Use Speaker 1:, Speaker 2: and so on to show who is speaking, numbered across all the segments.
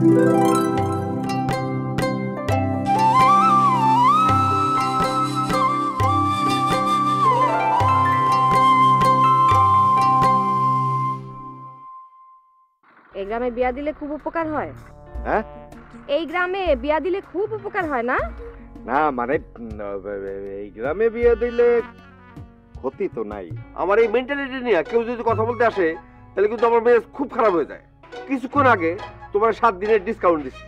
Speaker 1: এই গ্রামে বিয়া দিলে খুব উপকার হয়।
Speaker 2: হ্যাঁ,
Speaker 1: এই গ্রামে বিয়া দিলে খুব উপকার হয় না?
Speaker 2: না মানে এই গ্রামে বিয়ে দিলে ক্ষতি তো নাই।
Speaker 3: আমার এই মেন্টালিটি নিয়ে কেউ যদি কথা বলতে আসে তাহলে কিন্তু আমার মেজাজ খুব খারাপ হয়ে যায়। কিছুক্ষণ আগে তোমার 7 দিনের ডিসকাউন্ট দিচ্ছি,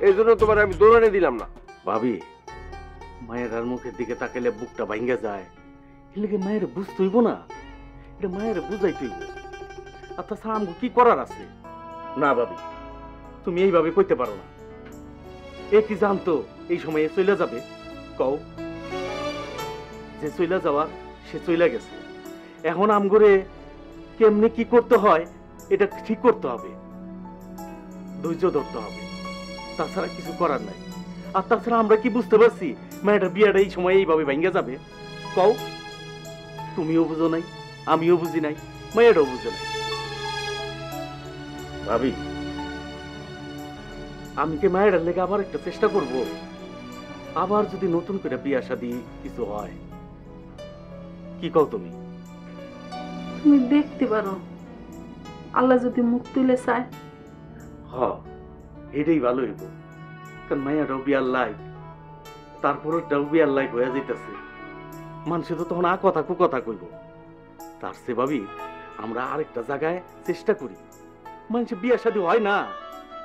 Speaker 3: এই জন্য তোমার আমি দৌড়ানে দিলাম না।
Speaker 4: ভাবি, মায়ের মুখের দিকে তাকাইলে বুকটা ভাঙ্গা যায়। এলাকে মায়ের বুঝতে হইব না, এটা মায়ের বুঝাইতে হইব। আর তাছাড়া আমাকে কি করার আছে? না ভাবি, তুমি এইভাবে কইতে পারো না। এ কি জানতো এই সময়ে চলে যাবে? কও, যে চলে যাওয়ার সে চলে গেছে। এখন আমগরে কেমনে কি করতে হয় এটা ঠিক করতে হবে, ধৈর্য ধরতে হবে, তাছাড়া কিছু করার নাই। আর তাছাড়া আমরা কি বুঝতে পারছি মেয়েটার বিয়েটা এই সময় এইভাবে ভেঙে যাবে? কও, তুমিও বুঝো নাই, আমিও বুঝি নাই, মেয়েটাও বুঝে নাই। ভাবি, আমি কি মায়ের লেগে আবার একটা চেষ্টা করব? আবার যদি নতুন করে বিয়া শাদী কিছু হয়, কি কও তুমি?
Speaker 5: তুমি দেখতে পারো, আল্লাহ যদি মুখ তুলে চায়।
Speaker 4: হ, এটাই ভালো হইব। কারণ মায়াটাও বিয়ার লাইক, তারপরও বিয়ার লাইক হয়ে যাইতেছে। মানুষে তো তখন কথা কুকথা কইব। তার সে ভাবি আমরা আরেকটা জায়গায় চেষ্টা করি। মানুষের বিয়া শাদী হয় না,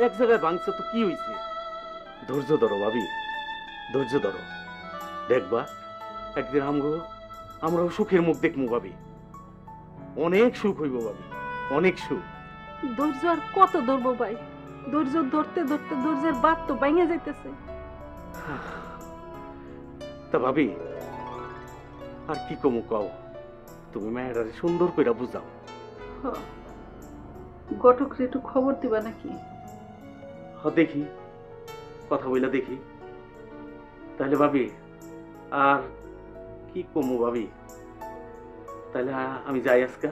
Speaker 4: এক জায়গায় ভাঙছে তো কি হয়েছে? ধৈর্য ধরো ভাবি, ধৈর্য ধরো, দেখবা একদিন আমরাও সুখের মুখ দেখবো ভাবি। অনেক সুখ হইব ভাবি, অনেক সুখ।
Speaker 5: ধৈর্য আর কত ধরবো ভাই? ধৈর্য ধরতে ধরতে ধৈর্যের বাদ তো ভেঙে যাইতেছে।
Speaker 4: তা ভাবি আর কি কমু কও? তুমি মেয়েটারে সুন্দর করে বুঝাও।
Speaker 5: ঘটকরে একটু খবর দিবা নাকি?
Speaker 4: দেখি, কথা বইলা দেখি। তাহলে ভাবি আর কি কমু ভাবি? তাহলে আমি যাই আজকে।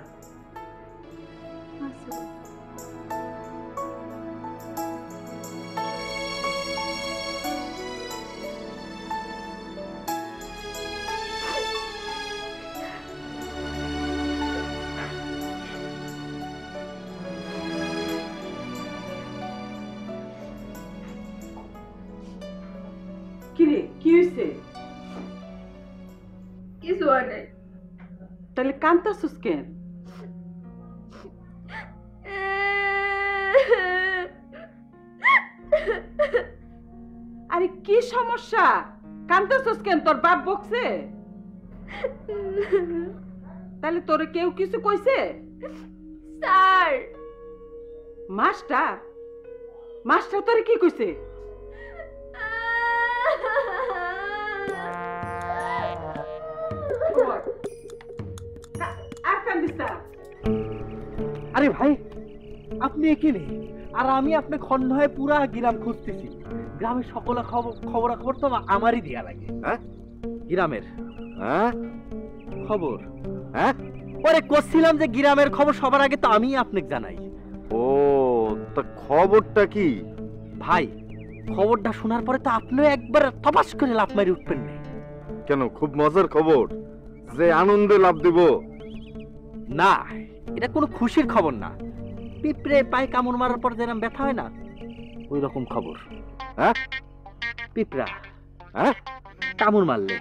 Speaker 5: কিরে, কি হয়েছে?
Speaker 1: কিছু হয় নাই।
Speaker 5: তাহলে কান্তাছিস কেন? আরে কি সমস্যা? কান্তাছিস কেন? তোর বাপ বকছে? তাহলে তোরে কেউ কিছু কইছে?
Speaker 1: Sir,
Speaker 5: master? মাস্টার তোরে কি কইছে?
Speaker 6: আরে ভাই, আপনি এখানে আর আমি আপনার খন্ড হয়ে পুরা গ্রাম খুঁজতেছি। গ্রামের সকল খবর তো আমারই দেয়া লাগে।
Speaker 2: হ্যাঁ,
Speaker 6: গ্রামের
Speaker 2: হ্যাঁ
Speaker 6: খবর?
Speaker 2: হ্যাঁ,
Speaker 6: পরে করছিলাম যে গ্রামের খবর সবার আগে তো আমি আপনাকে জানাই।
Speaker 2: ও তা খবরটা কি
Speaker 6: ভাই? খবরটা শোনার পরে তো আপনিও একবার তপাস করে লাফ মারি উঠবেন না?
Speaker 2: কেন, খুব মজার খবর যে আনন্দে লাভ দিব?
Speaker 6: না, এটা কোনো খুশির খবর না। পিঁপড়ে পায়ে কামড় মারার পর যেরকম ব্যথা হয় না, ওই রকম খবর।
Speaker 2: হ্যাঁ,
Speaker 6: পিঁপড়া
Speaker 2: হ্যাঁ
Speaker 6: কামড় মারলে,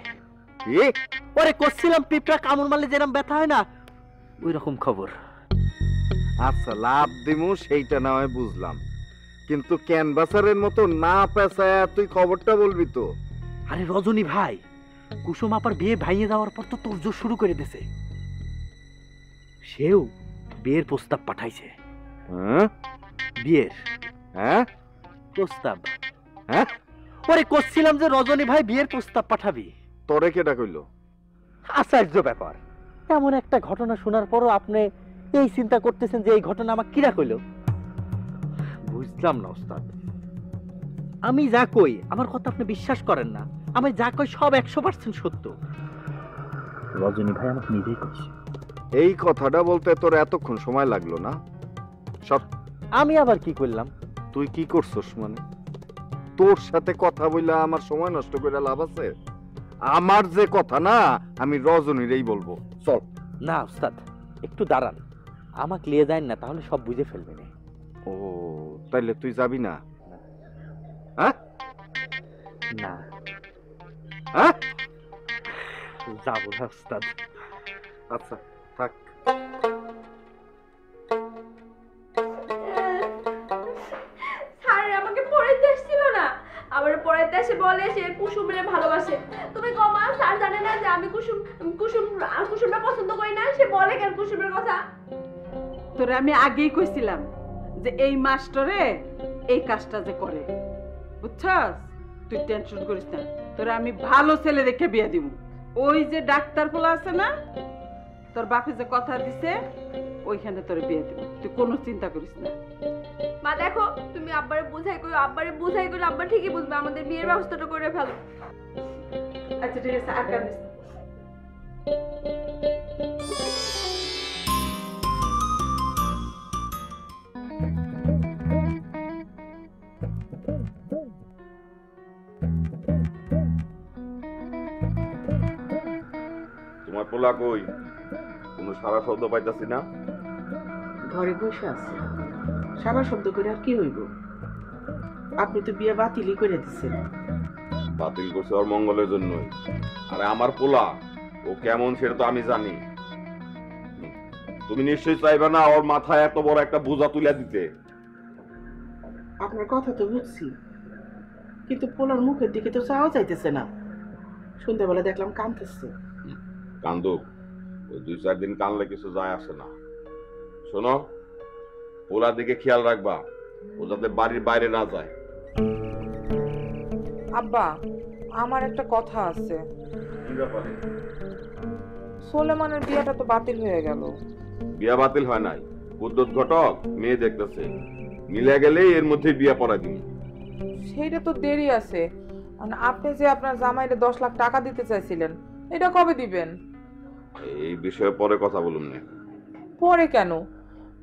Speaker 6: ওরে করছিলাম পিঁপড়া কামড় মারলে যেরকম ব্যথা হয় না, ওই রকম খবর।
Speaker 2: আচ্ছা, লাভ দিমু সেইটা না হয় বুঝলাম, কিন্তু ক্যানভাসারের মতো না পেঁচায় তুই খবরটা বলবি তো?
Speaker 6: আরে রজনী ভাই, কুসুম আপার বিয়ে ভাইয়ে যাওয়ার পর তো তোড়জোড় শুরু করে দিয়েছে। সেও বিয়ের প্রস্তাব পাঠাইছে।
Speaker 2: হ্যাঁ,
Speaker 6: বিয়ের?
Speaker 2: হ্যাঁ,
Speaker 6: প্রস্তাব?
Speaker 2: হ্যাঁ,
Speaker 6: ওরে করছিলাম যে রজনী ভাই বিয়ের প্রস্তাব পাঠাবি।
Speaker 2: তোরে কেটা কইলো?
Speaker 6: আশ্চর্য ব্যাপার, এমন একটা ঘটনা শোনার পরও আপনি এই চিন্তা করতেছেন যে এই ঘটনা আমাকে কিরা কইল? বুঝলাম না ওস্তাদ। আমি যা কই আমার কথা আপনি বিশ্বাস করেন না। আমি যা কই সব 100% সত্য। রজনী ভাই আমাকে নিজেই কইছে।
Speaker 2: এই কথাটা বলতে তোর এতক্ষণ সময় লাগলো না? সব
Speaker 6: আমি আবার কি করলাম?
Speaker 2: তুই কি করছস মানে? তোর সাথে কথা বইলা আমার সময় নষ্ট করে লাভ আছে? আমার যে কথা না, আমি রজনীরই বলবো। চল।
Speaker 6: না উস্তাদ, একটু দাঁড়ান, আমাকে নিয়ে যান না, তাহলে সব বুঝে ফেলবে না।
Speaker 2: ও, তাইলে তুই যাবি না? হ্যাঁ
Speaker 6: না,
Speaker 2: হ্যাঁ,
Speaker 6: যাবো না উস্তাদ।
Speaker 2: আচ্ছা থাক।
Speaker 1: স্যার আমাকে পড়াইতে আসছিল না, আবার পড়াইতে এসে বলে সে কুসুমরে ভালোবাসে। তুমি কমা, স্যার জানে না যে আমি কুসুমটা পছন্দ করি না? সে বলে কেন কুসুমের কথা?
Speaker 5: তোরে আমি আগেই কইছিলাম যে এই মাস্টারে এই কাজটা যে করে, বুঝছস? তুই টেনশন করিস না, তোরে আমি ভালো ছেলে দেখে বিয়ে দিব। ওই যে ডাক্তার পোলা আছে না, তোর বাপে যে কথা দিছে ওইখানে তোরে বিয়ে দিব, তুই কোনো চিন্তা করিস না।
Speaker 1: মা দেখো, তুমি আব্বারে বুঝাই কইও, আব্বা ঠিকই বুঝবে, আমাদের বিয়ের ব্যবস্থাটা করে ফেলো।
Speaker 5: আচ্ছা ঠিক আছে, আর কাঁদিস না।
Speaker 3: তোমার পোলা কই? কোনো সারা শব্দ পাইতাছি না।
Speaker 7: ঘরে বসে আছে, সারা শব্দ করে আর কি হইব? আপনি তো বিয়ে বাতিলই করে দিচ্ছেন।
Speaker 3: বাতিল করছে ওর মঙ্গলের জন্যই। আরে আমার পোলা ও কেমন সেটা তো আমি জানি। তুমি নিশ্চয়ই চাইবে না ওর মাথায় এত বড় একটা বোঝা তুলে দিতে।
Speaker 7: আপনার কথা তো বুঝছি, কিন্তু পোলার মুখের দিকে তো চাওয়া যাইতেছে না। সন্ধ্যাবেলা দেখলাম কাঁদতেছে।
Speaker 3: কান্দুক, ওই 2-4 দিন কানলে কিছু যায় আসে না। শোনো, পোলার দিকে খেয়াল রাখবা, ও যাতে বাড়ির বাইরে না যায়।
Speaker 8: আব্বা, আমার একটা কথা আছে।
Speaker 3: কি ব্যাপারে?
Speaker 8: সোলেমানের বিয়েটা তো বাতিল হয়ে গেল।
Speaker 3: বিয়া বাতিল হয় নাই, উদ্যোত ঘটক মেয়ে দেখতেছে, মিলে গেলেই এর মধ্যে বিয়া পড়া দিন।
Speaker 8: সেইটা তো দেরি আছে। আর আপনি যে আপনার জামাইরে 10 লাখ টাকা দিতে চাইছিলেন, এটা কবে দিবেন?
Speaker 3: এই বিষয়ে পরে কথা বলুন না।
Speaker 8: পরে কেন?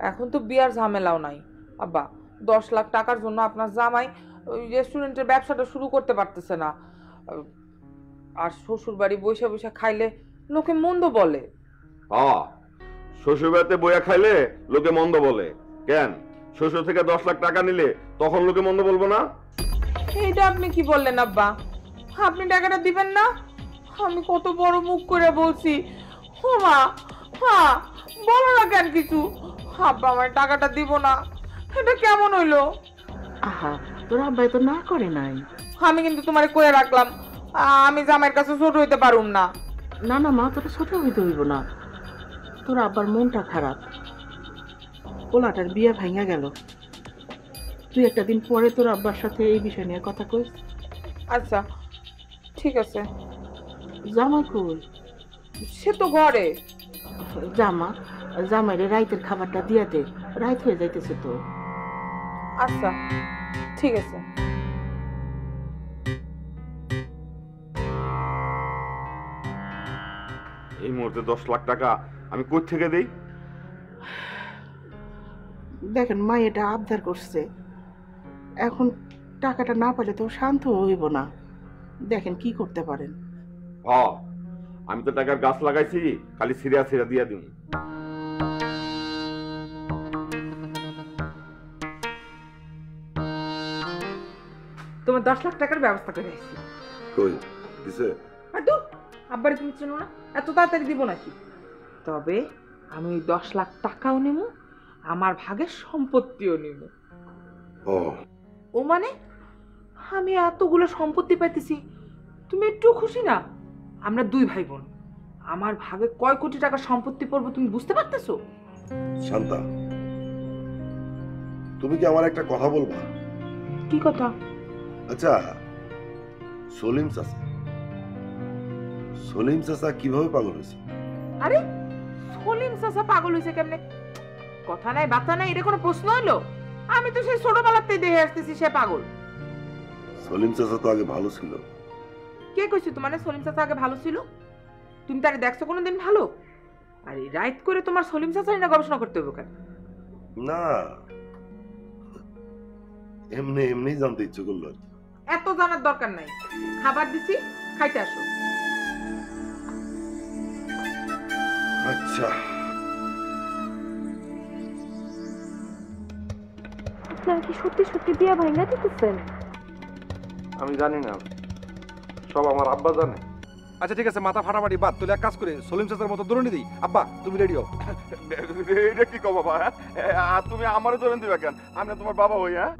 Speaker 8: এখন তো বিয়ার ঝামেলাও নাই। আব্বা, 10 লাখ টাকার জন্য আপনার জামাই ওই রেস্টুরেন্টের ব্যবসাটা শুরু করতে পারতেছে না। আর শ্বশুর বাড়ি বসে বসে খাইলে লোকে মন্দ বলে।
Speaker 3: হ্যাঁ, শ্বশুর বাড়িতে বইয়া খাইলে লোকে মন্দ বলে কেন? শ্বশুর থেকে 10 লাখ টাকা নিলে তখন লোকে মন্দ বলবো না?
Speaker 8: এইটা আপনি কি বললেন আব্বা? আপনি টাকাটা দিবেন না? আমি কত বড় মুখ করে বলছি। ও মা, হ্যাঁ বলো না কেন কিছু? আব্বা আমার টাকাটা দিব না, এটা কেমন হইলো?
Speaker 7: আহা, তোর আব্বাই তো না করে নাই।
Speaker 8: আমি কিন্তু তোমারে কয়ে রাখলাম, আমি জামাইয়ের কাছে ছোট হইতে পারুম না।
Speaker 7: না না মা, তোর ছোট হইতে হইব না। তোর আব্বার মনটা খারাপ, পোলাটার বিয়ে ভাঙা গেল। তুই একটা দিন পরে তোর আব্বার সাথে এই বিষয় নিয়ে কথা কইস।
Speaker 8: আচ্ছা ঠিক আছে।
Speaker 7: জামাই কই?
Speaker 8: সে তো ঘরে।
Speaker 7: জামাইরে রাইতের খাবারটা দিয়া দে, রাইত হয়ে যাইতেছে তো।
Speaker 8: আচ্ছা ঠিক আছে।
Speaker 3: এই মুহূর্তে 10 লাখ টাকা আমি কই থেকে দেই?
Speaker 7: দেখেন মা এটা আবদার করছে, এখন টাকাটা না পেলে তো শান্ত হইব না। দেখেন কি করতে পারেন।
Speaker 3: হ্যাঁ, আমি তো টাকার গাছ লাগাইছি, খালি সিরিয়া সিরিয়া দিয়া দিন।
Speaker 8: তোমার 10 লাখ টাকার ব্যবস্থা করে আইছি।
Speaker 3: কই দিছে?
Speaker 8: আর তো আব্বারে তুমি চেনো না, এত তাড়াতাড়ি দিব নাকি? তবে আমি 10 লাখ টাকাও নেব, আমার ভাগের সম্পত্তিও নেব।
Speaker 3: ও
Speaker 8: ও মানে আমি এতগুলো সম্পত্তি পাইতেছি, তুমি একটু খুশি না? আমরা 2 ভাই বোন, আমার ভাগে কয় কোটি টাকা সম্পত্তি পড়বে তুমি বুঝতে পারতেছো?
Speaker 9: শান্তা, তুমি কি আমার একটা কথা বলবা?
Speaker 8: কি কথা?
Speaker 9: আচ্ছা, সলিম চাচা কিভাবে পাগল হয়েছে?
Speaker 8: আরে সলিম চাচা পাগল হয়েছে কেমনে? কথা নাই বার্তা নাই, এটা কোনো প্রশ্ন হলো? আমি তো সেই ছোটবেলাতেই দেখে আসতেছি সে পাগল।
Speaker 9: সলিম চাচা তো আগে ভালো ছিল।
Speaker 8: কে কইছে তোমার সলিম চাচা আগে ভালো ছিল? তুমি তারে দেখছো কোনোদিন ভালো? আরে রাইট করে তোমার সলিম চাচা না গবেষণা করতে হবে কেন?
Speaker 9: না, এমনি এমনি জানতে ইচ্ছে করলো আর কি।
Speaker 7: এত জানার দরকার নাই, খাবার দিছি, খাইতে আসো।
Speaker 9: আচ্ছা
Speaker 1: আপনারা কি সত্যি সত্যি বিয়া ভাঙা দিতেছেন?
Speaker 3: আমি জানি না, সব আমার আব্বা জানে।
Speaker 10: আচ্ছা ঠিক আছে, মাথা ফাটাফাটি বাদ, তুই এক কাজ করে সলিম চাচার মতো দৌড়ে দিই। আব্বা তুমি রেডি হও।
Speaker 2: এটা কি কো বাবা? আর তুমি আমারও ধরেন দিবা কেন? আমি না তোমার বাবা হই। হ্যাঁ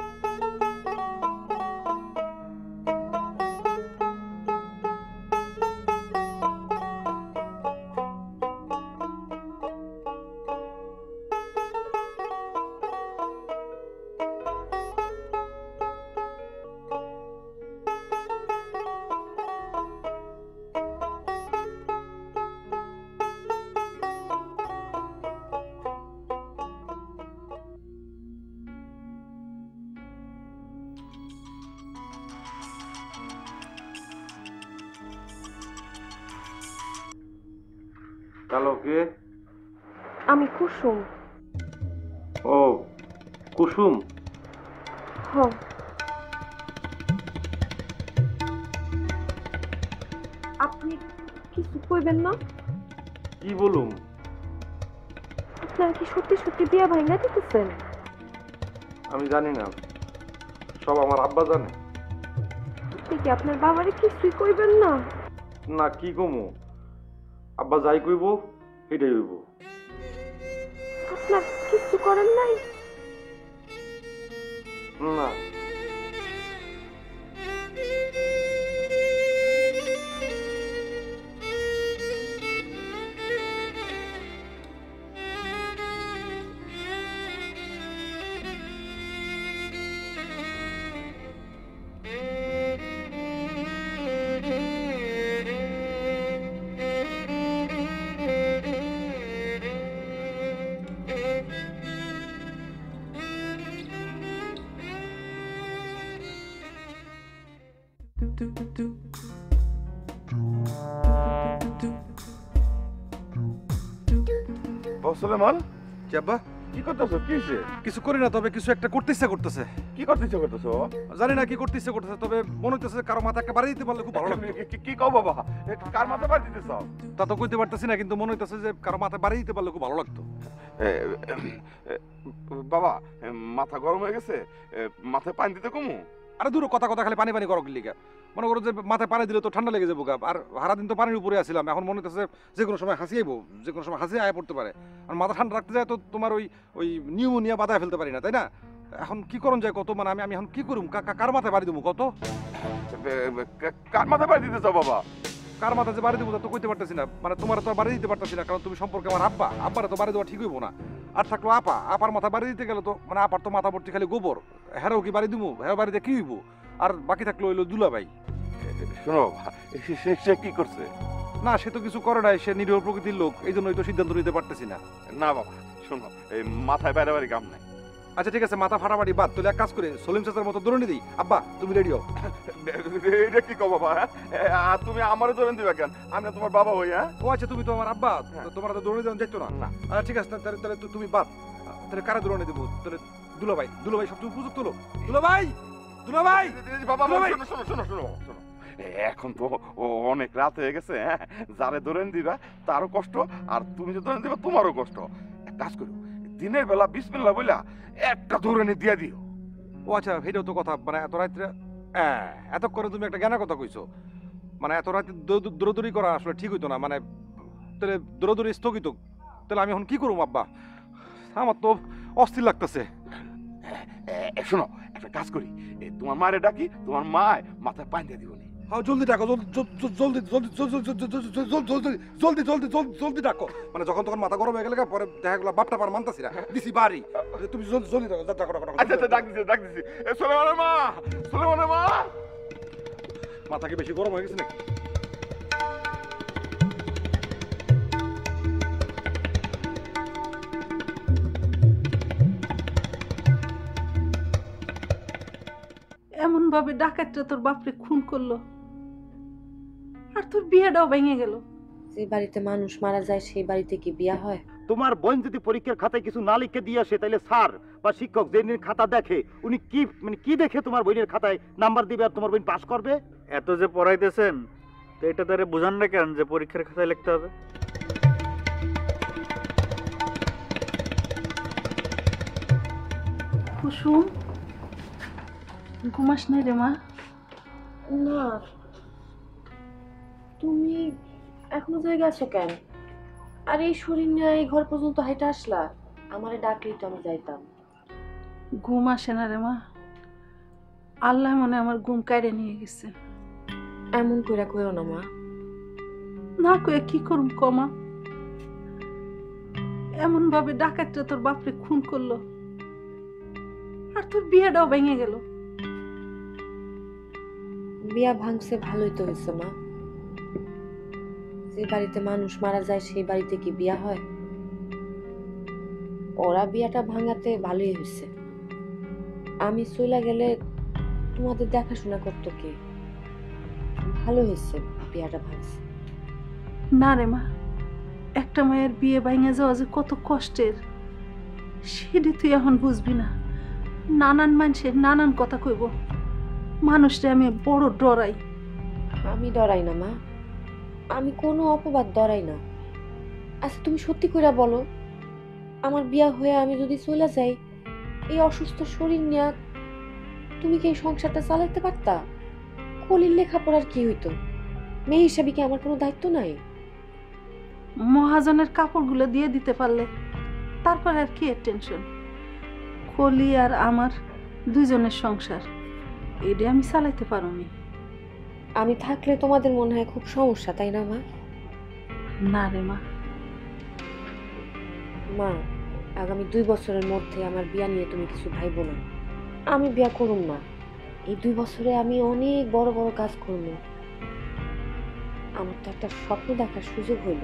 Speaker 3: হ্যালো, কে?
Speaker 1: আমি কুসুম।
Speaker 3: ও কুসুম,
Speaker 1: হ, আপনি কিছু কইবেন না?
Speaker 3: কি বলুম?
Speaker 1: আপনারা কি সত্যি সত্যি বিয়া ভাঙা দিতেছেন?
Speaker 3: আমি জানি না, সব আমার আব্বা জানে।
Speaker 1: আপনি কি আপনার বাবারে কিছুই কইবেন না?
Speaker 3: না, কি কমু, আব্বা যাই কইব এটাই হইব।
Speaker 1: আপনার কিছু করেন নাই?
Speaker 3: না,
Speaker 2: সুলেমান
Speaker 10: কি আব্বা?
Speaker 2: কি করতেছো? কি হয়েছে?
Speaker 10: কিছু করি না, তবে কিছু একটা করতে ইচ্ছা করতেছে।
Speaker 2: কি করতে ইচ্ছে করতেছো?
Speaker 10: জানি না কি করতে ইচ্ছা করতেছে, তবে মনে হইতেছে কারো মাথা একটা বাড়ি দিতে পারলে খুব ভালো লাগবে।
Speaker 2: কি কও বাবা? কার মাথা বাড়ি দিতেছ?
Speaker 10: তা তো কইতে পারতেছি না, কিন্তু মনে হইতেছে যে কারো মাথা বাড়ি দিতে পারলে খুব ভালো লাগতো।
Speaker 2: বাবা মাথা গরম হয়ে গেছে, মাথায় পানি দিতে কমু?
Speaker 10: আরে দূর, কথা কথা খালি পানি পানি করো লিগা। মনে করো যে মাথায় পানি দিলে তো ঠান্ডা লেগে যাবো গা। আর সারাদিন তো পানির উপরে আসছিলাম, এখন মনে হচ্ছে যে কোনো সময় হাসি আইবো, যে কোনো সময় হাসি আয়া পড়তে পারে। আর মাথা ঠান্ডা রাখতে যায় তো তোমার ওই নিউমোনিয়া বাধায় ফেলতে পারি না, তাই না? এখন কি করুন যায় কত, মানে আমি এখন কি করুম? কার মাথায় বাড়ি দেবো কত?
Speaker 2: কার মাথায় বাড়ি দিতেছ বাবা?
Speaker 10: কার মাথা যে বাড়ি দেবো তা তো কইতে পারতেছি না। মানে তোমার তো আর বাড়ি দিতে পারতেছি না, কারণ তুমি সম্পর্কে আমার আব্বা, আব্বারে তো বাড়ি দেওয়া ঠিক হইব না। আর থাকলো আপা, আপার মাথা বাড়ি দিতে গেলে তো মানে আপার তো মাথা ভর্তি খালি গোবর, হ্যাঁ কি বাড়ি দিবো? হ্যাঁ বাড়িতে কি হইব? আর বাকি থাকলো হইলো দুলাভাই।
Speaker 2: শোনো, সে কি করছে?
Speaker 10: না, সে তো কিছু করে নাই, সে নিরীহ প্রকৃতির লোক, এই জন্যই তো সিদ্ধান্ত নিতে পারতেছি না।
Speaker 2: না বাবা শোনো, এই মাথায় বাইরে বাড়ি কাম নাই।
Speaker 10: আচ্ছা ঠিক আছে, মাথা ফাটাফাটি বাদ, তাহলে এক কাজ করে সলিম চাচার মতো দৌড়ে দিই। আব্বা তুমি রেডি হও।
Speaker 2: এটা কি কও বাবা? আর তুমি আমারও ধরেন দিবা কেন? আমি না তোমার বাবা হই। হ্যাঁ
Speaker 10: ও আচ্ছা, তুমি তো আমার আব্বা, তোমার তো দৌড়ে দেওয়া যেত না। আচ্ছা ঠিক আছে, তাহলে তুমি বাদ। তাহলে কারা দৌড়ে দেবো? তাহলে দুলাভাই, দুলাভাই সবচেয়ে উপযুক্ত লোক। দুলাভাই, দুলাভাই
Speaker 2: বাবা শোনো শোনো শোনো শোনো শোনো, এখন তো অনেক রাত হয়ে গেছে। হ্যাঁ, যারে ধরেন দিবা তারও কষ্ট, আর তুমি যে ধরেন দিবা তোমারও কষ্ট। এক কাজ করো, দিনের বেলা বিসমিল্লাহ বইলা একটা ধরেনি দিয়া দিও।
Speaker 10: ও আচ্ছা, সেটাও তো কথা। মানে এত রাত্রে এতক্ষণে তুমি একটা জ্ঞানের কথা কইছো। মানে এত রাতে দৌড়াদৌড়ি করা আসলে ঠিক হইতো না। মানে তাহলে দৌড়াদৌড়ি স্থগিত। তাহলে আমি এখন কি করবো আব্বা? আমার তো অস্থির লাগতেছে।
Speaker 2: শোনো, একটা কাজ করি, তোমার মায়ের ডাকি, তোমার মায় মাথায় পানি দিয়ে দিবনি।
Speaker 10: হ্যাঁ জলদি ডাকো, জলদি জলদি জলদি জলদি জলদি ডাকো। মানে যখন তখন মাথা গরম হয়ে গেলে পরে দেখা গেলো বাপটা পার মানতাছি না, দিছি বাড়ি। তুমি জলদি জলদি ডাকো ডাকো।
Speaker 2: আচ্ছা ডাক দিছি ডাক দিছি। সুলেমানের মা, সুলেমানের মা।
Speaker 10: মাথা কি বেশি গরম হয়ে গেছে নাকি?
Speaker 7: এমন ভাবে ডাকাতটা তোর বাপরে খুন করলো, আর তোর বিয়েটাও ভেঙে গেল।
Speaker 1: যে বাড়িতে মানুষ মারা যায় সেই বাড়িতে কি বিয়া হয়?
Speaker 11: তোমার বোন যদি পরীক্ষার খাতায় কিছু না লিখে দিয়ে আসে তাহলে স্যার বা শিক্ষক যেদিন খাতা দেখে উনি কি কি দেখে তোমার বোনের খাতায় নাম্বার দিবে আর তোমার বোন পাস করবে?
Speaker 6: এত যে পড়াইতেছেন তো এটা তারে বুঝান না কেন যে পরীক্ষার খাতায় লিখতে হবে?
Speaker 7: কুসুম, ঘুমাস নাই রে মা?
Speaker 1: না, তুমি এখনো জায়গা আছো কেন? আর এই শরীর নিয়ে এই ঘর পর্যন্ত হাইটা আসলা? আমারে ডাকলেই তো আমি যাইতাম।
Speaker 7: ঘুম আসে না রে মা, আল্লাহ মনে আমার ঘুম কাইড়ে নিয়ে গেছে।
Speaker 1: এমন কইরা কইও না মা।
Speaker 7: না কয়ে কি করুম কমা? এমন ভাবে ডাকাতটা তোর বাপরে খুন করলো, আর তোর বিয়েটাও ভেঙে গেল।
Speaker 1: বিয়া ভাঙছে ভালোই তো হয়েছে মা। যে বাড়িতে মানুষ মারা যায় সেই বাড়িতে কি বিয়া হয়? ওরা বিয়াটা ভাঙাতে ভালোই হয়েছে। আমি চলে গেলে তোমাদের দেখাশোনা করতো কে? ভালো হয়েছে বিয়াটা ভাঙছে।
Speaker 7: না রে মা, একটা মায়ের বিয়ে ভাঙে যাওয়া যে কত কষ্টের সেটা তুই এখন বুঝবি না। নানান মানুষের নানান কথা কইব, মানুষটা আমি বড় ডরাই।
Speaker 1: আমি ডরাই না মা, আমি কোনো অপবাদ ডরাই না। আচ্ছা তুমি সত্যি করে বলো, আমার বিয়া হয়ে আমি যদি চলে যাই এই অসুস্থ শরীর নিয়ে, তুমি কি এই সংসারটা চালাতে পারতা? কলির লেখাপড়ার কি হইতো? মেয়ে হিসাবে কি আমার কোনো দায়িত্ব নাই?
Speaker 7: মহাজনের কাপড়গুলো দিয়ে দিতে পারলে তারপর আর কি টেনশন? কলি আর আমার দুজনের সংসার, এটা আমি চালাইতে পারোনি।
Speaker 1: আমি থাকলে তোমাদের মনে হয় খুব সমস্যা, তাই না মা?
Speaker 7: না রে মা।
Speaker 1: মা, আগামী 2 বছরের মধ্যে আমার বিয়া নিয়ে তুমি কিছু ভাইবো না। আমি বিয়া করুম না। এই 2 বছরে আমি অনেক বড় বড় কাজ করব। আমার তো একটা স্বপ্ন দেখার সুযোগ হইল।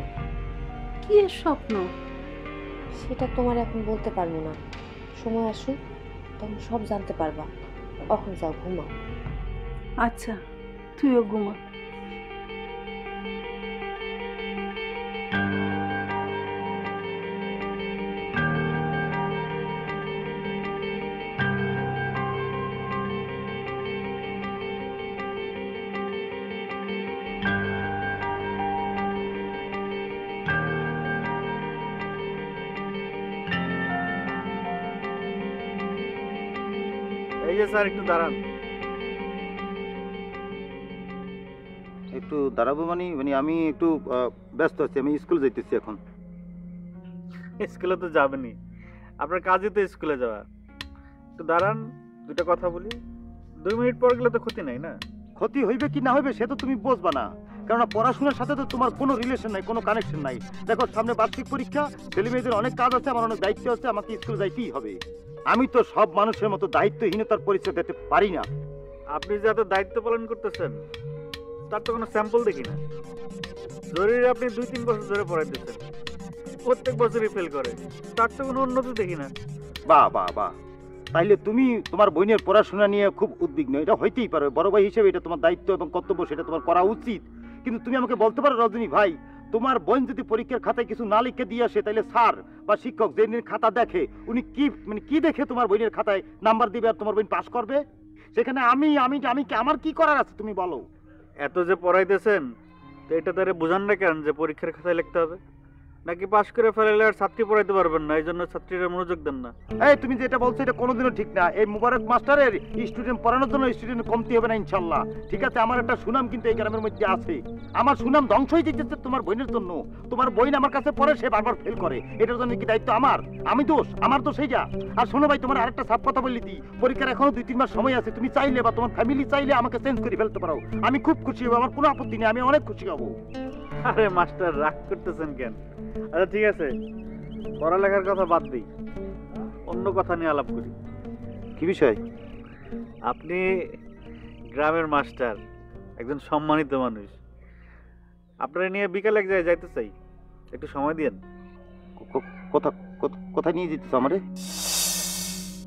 Speaker 7: কি স্বপ্ন?
Speaker 1: সেটা তোমার এখন বলতে পারবো না, সময় আসুক তখন সব জানতে পারবা। এখন যাও ঘুমাও।
Speaker 7: আচ্ছা, তুইও ঘুমা।
Speaker 6: এই যে স্যার, একটু দাঁড়ান।
Speaker 11: একটু দাঁড়াবো মানে মানে আমি একটু ব্যস্ত আছি, আমি স্কুল যাইতেছি এখন।
Speaker 6: স্কুলে তো যাবেনি, আপনার কাজই তো স্কুলে যাওয়া। একটু দাঁড়ান, দুটো কথা বলি। 2 মিনিট পর গেলে তো ক্ষতি নাই না?
Speaker 11: ক্ষতি হইবে কি না হইবে সে তো তুমি বুঝবা না, কারণ পড়াশোনার সাথে তো তোমার কোনো রিলেশন নাই, কোনো কানেকশন নাই। দেখো সামনে বার্ষিক পরীক্ষা, ছেলে মেয়েদের অনেক কাজ আছে, আমার অনেক দায়িত্ব আছে, আমাকে স্কুল যাইতেই হবে। আমি তো সব মানুষের মতো দায়িত্বহীনতার পরিচয় দিতে পারি না।
Speaker 6: আপনি যে এত দায়িত্ব পালন করতেছেন তার তো কোনো স্যাম্পল দেখি না। জরুরি আপনি 2-3 বছর ধরে পড়াইতেছেন, প্রত্যেক বছরই ফেল করে, তার তো কোনো উন্নতি দেখি না।
Speaker 11: বাহ বাহ বাহ, তাইলে তুমি তোমার বোনের পড়াশোনা নিয়ে খুব উদ্বিগ্ন। এটা হইতেই পারে, বড় ভাই হিসেবে এটা তোমার দায়িত্ব এবং কর্তব্য, সেটা তোমার করা উচিত। কিন্তু তুমি আমাকে বলতে পারো রজনী ভাই, তোমার বোন যদি পরীক্ষার খাতায় কিছু না লিখে দিয়ে আসে তাহলে স্যার বা শিক্ষক যেদিন খাতা দেখে উনি কি দেখে তোমার বোনের খাতায় নাম্বার দিবে আর তোমার বোন পাস করবে? সেখানে আমি আমি আমি আমার কি করার আছে তুমি বলো?
Speaker 6: এত যে পড়াইতেছেন তো এটা তারে বুঝান না কেন যে পরীক্ষার খাতায় লিখতে হবে? নাকি পাশ করে ফেলালে আর ছাত্রী পড়াইতে পারবেন না, এই জন্য ছাত্রীরা মনোযোগ দেন না?
Speaker 11: এই তুমি যেটা বলছো এটা কোনোদিনও ঠিক না। এই মুবারক মাস্টারের স্টুডেন্ট পড়ানোর জন্য স্টুডেন্ট কমতি হবে না ইনশাল্লাহ। ঠিক আছে, আমার একটা সুনাম কিন্তু এই গ্রামের মধ্যে আছে। আমার সুনাম ধ্বংস হয়ে যেতেছে তোমার বোনের জন্য। তোমার বোন আমার কাছে পড়ে, সে বারবার ফেল করে, এটার জন্য কি দায়িত্ব আমার? আমি দোষ, আমার দোষ এই যা। আর শোনো ভাই, তোমার আরেকটা সাপ কথা বললি দিই, পরীক্ষার এখনো 2-3 মাস সময় আছে। তুমি চাইলে বা তোমার ফ্যামিলি চাইলে আমাকে চেঞ্জ করে ফেলতে পারো, আমি খুব খুশি হবো, আমার কোনো আপত্তি নেই, আমি অনেক খুশি হবো।
Speaker 6: আরে মাস্টার, রাগ করতেছেন কেন? আচ্ছা ঠিক আছে, পড়ালেখার কথা বাদ দিই, অন্য কথা নিয়ে আলাপ করি।
Speaker 11: কি বিষয়?
Speaker 6: আপনি গ্রামের মাস্টার, একজন সম্মানিত মানুষ, আপনারা নিয়ে বিকালে এক জায়গায় যাইতে চাই, একটু সময় দিয়েন।
Speaker 11: কোথায় নিয়ে যেতেছ আমারে?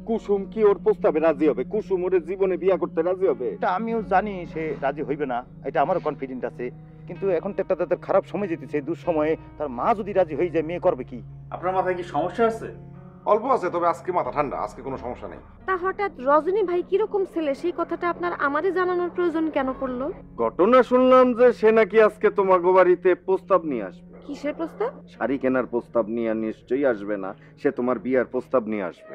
Speaker 11: কুসুম কি ওর প্রস্তাবে রাজি হবে? কুসুম ওর জীবনে বিয়া করতে রাজি হবে? এটা আমিও জানি সে রাজি হইবে না, এটা আমারও কনফিডেন্ট আছে। কিন্তু এখন তো একটা তাদের খারাপ সময় যেতেছে, এই দুঃসময়ে তার মা যদি রাজি হয়ে যায় মেয়ে করবে কি?
Speaker 6: আপনার মাথায় কি সমস্যা আছে?
Speaker 10: অল্প আছে, তবে আজকে মাথা ঠান্ডা, আজকে কোনো সমস্যা নেই।
Speaker 1: তা হঠাৎ রজনী ভাই কিরকম ছেলে সেই কথাটা আপনার আমারে জানানোর প্রয়োজন কেন পড়লো?
Speaker 3: ঘটনা শুনলাম যে সে নাকি আজকে তোমাগো বাড়িতে প্রস্তাব নিয়ে আসবে।
Speaker 1: কিসের প্রস্তাব?
Speaker 3: শাড়ি কেনার প্রস্তাব নিয়ে নিশ্চয়ই আসবে না, সে তোমার বিয়ার প্রস্তাব নিয়ে আসবে।